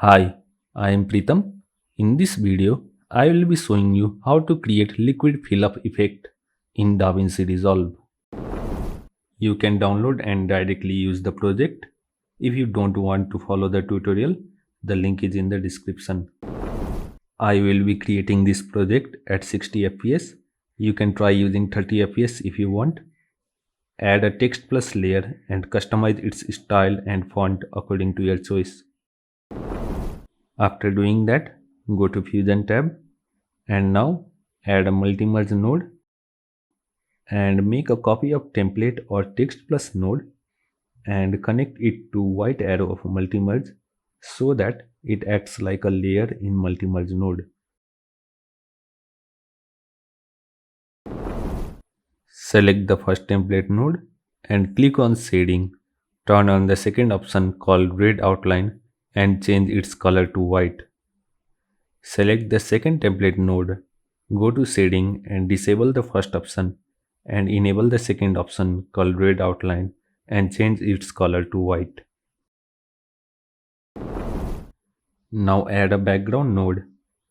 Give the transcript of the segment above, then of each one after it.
Hi, I am Pritam. In this video, I will be showing you how to create liquid fill-up effect in Davinci Resolve. You can download and directly use the project. If you don't want to follow the tutorial, the link is in the description. I will be creating this project at 60 fps. You can try using 30 fps if you want. Add a text plus layer and customize its style and font according to your choice. After doing that, go to Fusion tab and now add a multi-merge node and make a copy of template or text plus node and connect it to white arrow of multi-merge so that it acts like a layer in multi-merge node. Select the first template node and click on shading. Turn on the second option called red outline and change its color to white. Select the second template node, go to shading and disable the first option and enable the second option called red outline and change its color to white. Now add a background node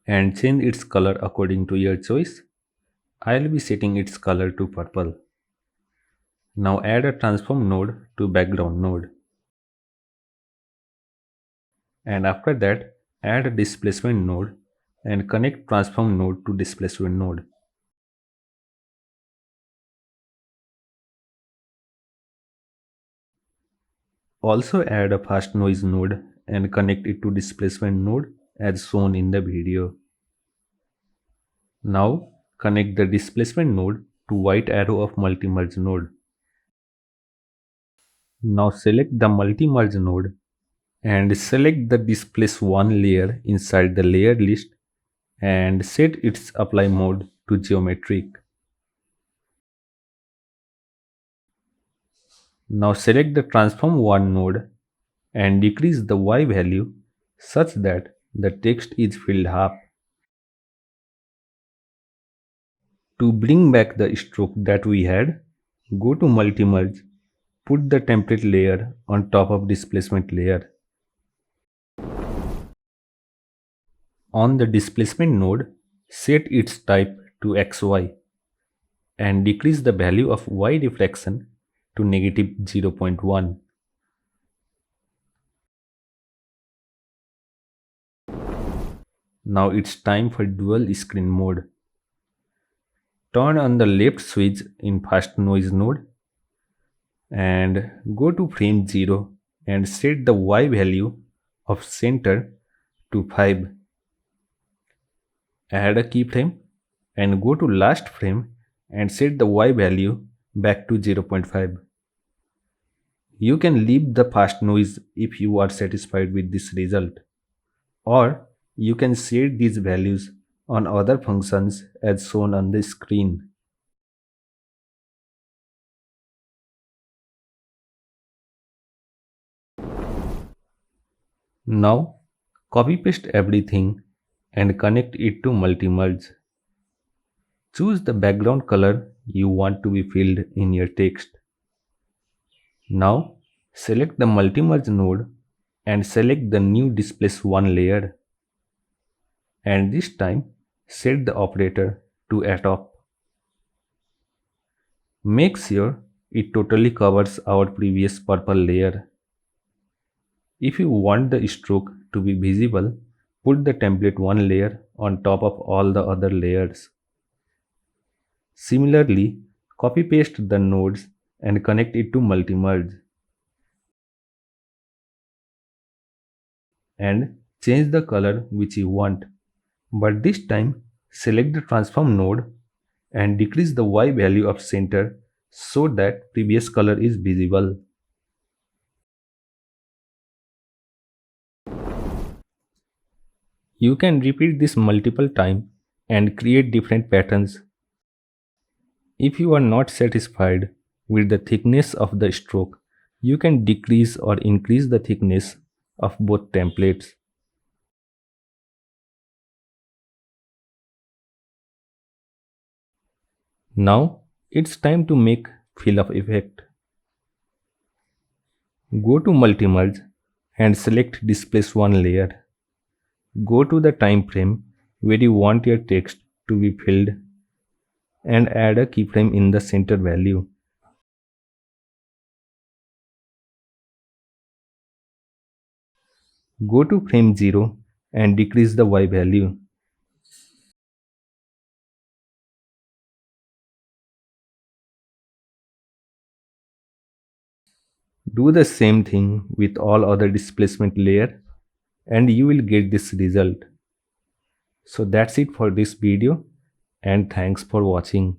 and change its color according to your choice. I'll be setting its color to purple. Now add a transform node to background node. And after that, add a displacement node and connect transform node to displacement node. Also add a fast noise node and connect it to displacement node as shown in the video. Now connect the displacement node to white arrow of multi-merge node. Now select the multi-merge node and select the displace one layer inside the layer list and set its apply mode to geometric. Now select the transform one node and decrease the Y value such that the text is filled half. To bring back the stroke that we had, go to multi-merge, put the template layer on top of displacement layer. On the displacement node, set its type to XY and decrease the value of Y reflection to negative 0.1. Now it's time for dual screen mode. Turn on the left switch in fast noise node and go to frame 0 and set the Y value of center to 5. Add a keyframe and go to last frame and set the Y value back to 0.5. You can leave the fast noise if you are satisfied with this result, or you can set these values on other functions as shown on the screen. Now copy paste everything and connect it to multi-merge. Choose the background color you want to be filled in your text. Now select the multi-merge node and select the new displace one layer. And this time set the operator to atop. Make sure it totally covers our previous purple layer. If you want the stroke to be visible, put the template one layer on top of all the other layers. Similarly, copy paste the nodes and connect it to multi-merge. And change the color which you want. But this time, select the transform node and decrease the Y value of center so that previous color is visible. You can repeat this multiple times and create different patterns. If you are not satisfied with the thickness of the stroke, you can decrease or increase the thickness of both templates. Now it's time to make fill-up effect. Go to multi-merge and select displace one layer. Go to the time frame where you want your text to be filled and add a keyframe in the center value. Go to frame 0 and decrease the Y value. Do the same thing with all other displacement layer and you will get this result. So that's it for this video and thanks for watching.